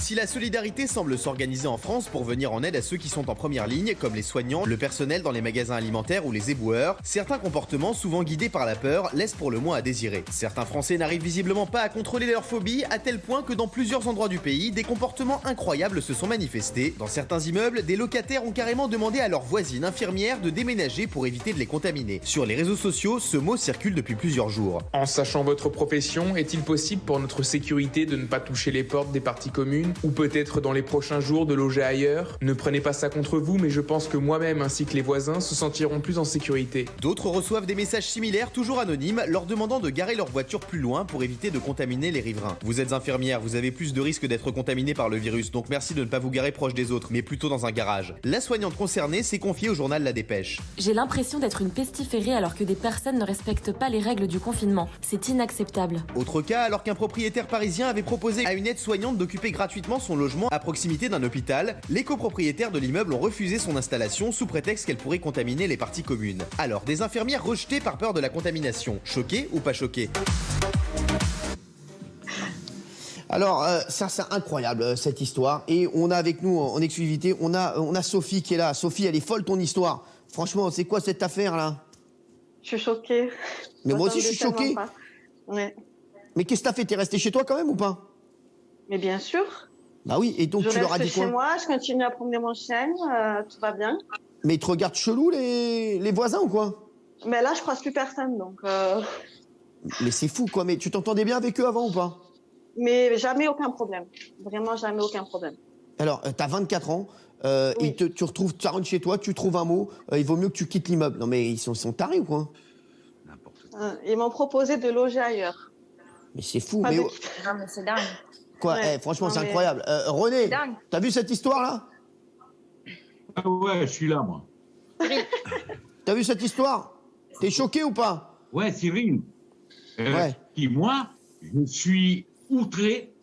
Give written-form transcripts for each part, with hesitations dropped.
Si la solidarité semble s'organiser en France pour venir en aide à ceux qui sont en première ligne, comme les soignants, le personnel dans les magasins alimentaires ou les éboueurs, certains comportements, souvent guidés par la peur, laissent pour le moins à désirer. Certains Français n'arrivent visiblement pas à contrôler leur phobie, à tel point que dans plusieurs endroits du pays, des comportements incroyables se sont manifestés. Dans certains immeubles, des locataires ont carrément demandé à leurs voisines infirmières de déménager pour éviter de les contaminer. Sur les réseaux sociaux, ce mot circule depuis plusieurs jours. En sachant votre profession, est-il possible pour notre sécurité de ne pas toucher les portes des parties communes ou peut-être dans les prochains jours de loger ailleurs? Ne prenez pas ça contre vous, mais je pense que moi-même ainsi que les voisins se sentiront plus en sécurité. D'autres reçoivent des messages similaires, toujours anonymes, leur demandant de garer leur voiture plus loin pour éviter de contaminer les riverains. Vous êtes infirmière, vous avez plus de risques d'être contaminé par le virus, donc merci de ne pas vous garer proche des autres, mais plutôt dans un garage. La soignante concernée s'est confiée au journal La Dépêche. J'ai l'impression d'être une pestiférée alors que des personnes ne respectent pas les règles du confinement. C'est inacceptable. Autre cas, alors qu'un propriétaire parisien avait proposé à une aide-soignante d'occuper gratuitement son logement à proximité d'un hôpital, les copropriétaires de l'immeuble ont refusé son installation sous prétexte qu'elle pourrait contaminer les parties communes. Alors, des infirmières rejetées par peur de la contamination. Choquées ou pas choquées? Alors, ça c'est incroyable cette histoire. Et on a avec nous en exclusivité, on a Sophie qui est là. Sophie, elle est folle ton histoire. Franchement, c'est quoi cette affaire là? Je suis choquée. Mais moi aussi je suis choquée. Ouais. Mais qu'est-ce que t'as fait? T'es resté chez toi quand même ou pas? Mais bien sûr. Bah oui, et donc tu leur as dit quoi? Je reste chez moi, je continue à promener mon chien, tout va bien. Mais ils te regardent chelou les voisins ou quoi? Mais là, je croise plus personne, donc... Mais c'est fou quoi, mais tu t'entendais bien avec eux avant ou pas? Mais jamais aucun problème. Vraiment jamais aucun problème. Alors, t'as 24 ans, Oui. tu retrouves, tu rentres chez toi, tu trouves un mot, il vaut mieux que tu quittes l'immeuble. Non mais ils sont tarés ou quoi? Ils m'ont proposé de loger ailleurs. Mais c'est fou, Pas mais... de- Non, mais c'est dingue. Quoi, Ouais. franchement Non, c'est mais- incroyable. René, C'est dingue. t'as vu cette histoire là? Ah ouais, je suis là, moi. T'as vu cette histoire? T'es choqué ou pas? Ouais, Cyril. Ouais. Moi, je suis outré.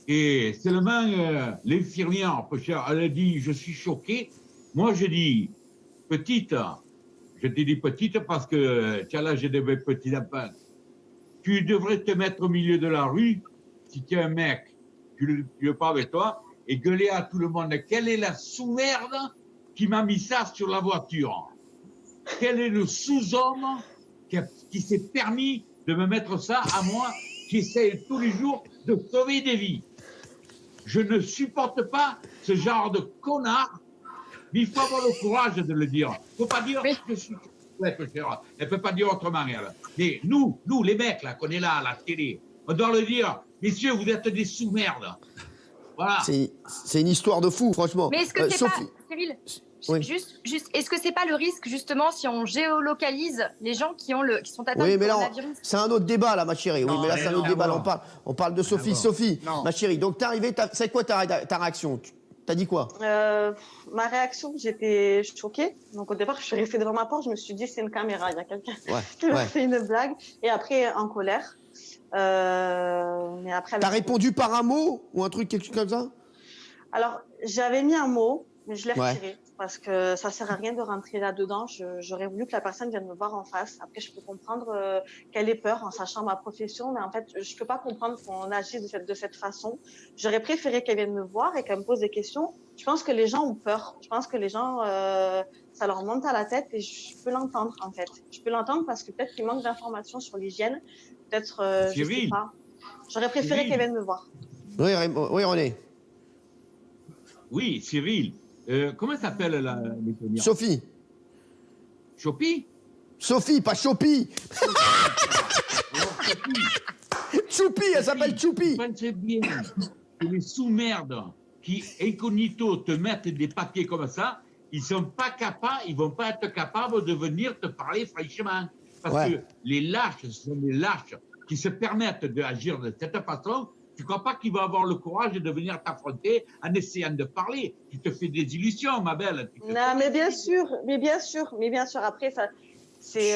Et seulement l'infirmière, elle a dit, je suis choqué. Moi, je dis, petite, je te dis petite parce que tu as l'âge de mes petits enfants. Tu devrais te mettre au milieu de la rue, si tu es un mec, tu veux pas avec toi, et gueuler à tout le monde. Quelle est la sous-merde qui m'a mis ça sur la voiture? Quel est le sous-homme qui s'est permis de me mettre ça à moi, qui essaie tous les jours de sauver des vies? Je ne supporte pas ce genre de connard, mais il faut avoir le courage de le dire. Il ne faut pas dire Oui. que je suis... Ouais, elle ne peut pas dire autrement, elle. Mais nous, les mecs, là, qu'on est là, à la télé, on doit le dire. Messieurs, vous êtes des sous-merdes. Voilà. C'est une histoire de fou, franchement. Mais est-ce que c'est Sophie... pas, Cyril, Oui. juste, est-ce que c'est pas le risque justement si on géolocalise les gens qui sont atteints Oui, de mais là, coronavirus? c'est un autre débat, là, ma chérie. Oui, Non, mais là, mais c'est un non, autre débat. Là, d'abord. on parle de Sophie. D'abord. Sophie, Non. ma chérie. Donc, t'es arrivée, c'est quoi ta réaction? T'as dit quoi? Ma réaction, j'étais choquée. Donc au départ, je suis restée devant ma porte, je me suis dit, c'est une caméra, il y a quelqu'un qui m'a fait une blague. Et après, en colère. Mais après, T'as répondu par un mot ou un truc, quelque chose comme ça? Alors, j'avais mis un mot, mais je l'ai Ouais. retiré. Parce que ça sert à rien de rentrer là-dedans. J'aurais voulu que la personne vienne me voir en face. Après, je peux comprendre qu'elle ait peur en sachant ma profession. Mais en fait, je peux pas comprendre qu'on agisse de cette façon. J'aurais préféré qu'elle vienne me voir et qu'elle me pose des questions. Je pense que les gens ont peur. Je pense que les gens, ça leur monte à la tête et je peux l'entendre, en fait. Je peux l'entendre parce que peut-être qu'il manque d'informations sur l'hygiène. Peut-être, je sais Cyril. pas. J'aurais préféré Cyril. qu'elle vienne me voir. Oui, oui, René. Oui, Cyril. Comment s'appelle l'infirmière? Sophie. Chopi? Sophie, pas Chopi. Choupi, elle s'appelle Choupi. Pensez bien que les sous-merdes qui, incognito, te mettent des papiers comme ça, ils sont pas capables, ils vont pas être capables de venir te parler franchement. Parce Ouais. que les lâches, ce sont des lâches qui se permettent d'agir de cette façon. Tu crois pas qu'ils vont avoir le courage de venir t'affronter en essayant de parler? Tu te fais des illusions, ma belle. Non, mais bien sûr. Après, ça, c'est,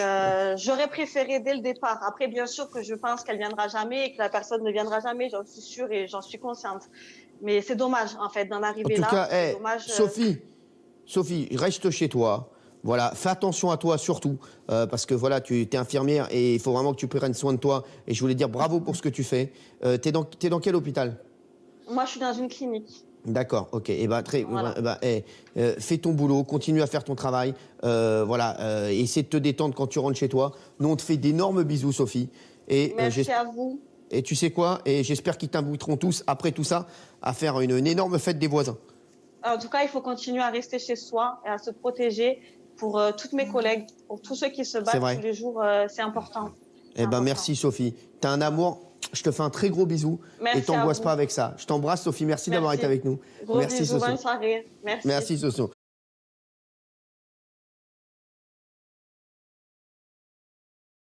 j'aurais préféré dès le départ. Après, bien sûr que je pense qu'elle viendra jamais et que la personne ne viendra jamais. J'en suis sûre et j'en suis consciente. Mais c'est dommage, en fait, d'en En arriver tout là. cas, C'est dommage. Sophie, reste chez toi. Voilà, fais attention à toi surtout, parce que voilà, tu es infirmière et il faut vraiment que tu prennes soin de toi. Et je voulais dire bravo pour ce que tu fais. T'es dans quel hôpital? Moi, je suis dans une clinique. D'accord, ok. Et ben Voilà. fais ton boulot, continue à faire ton travail. Essaie de te détendre quand tu rentres chez toi. Nous, on te fait d'énormes bisous, Sophie. Et Merci à vous. et tu sais quoi? Et j'espère qu'ils t'inviteront tous, après tout ça, à faire une énorme fête des voisins. En tout cas, il faut continuer à rester chez soi et à se protéger pour toutes mes collègues, pour tous ceux qui se C'est vrai. battent tous les jours. C'est important. C'est Eh ben, important. merci, Sophie. T'as un amour. Je te fais un très gros bisou. Merci Et t'angoisses à pas vous. avec ça. Je t'embrasse, Sophie. Merci d'avoir Merci. été avec nous. Gros Merci, bisous, Soso. bonne soirée. Merci. Merci, Soso.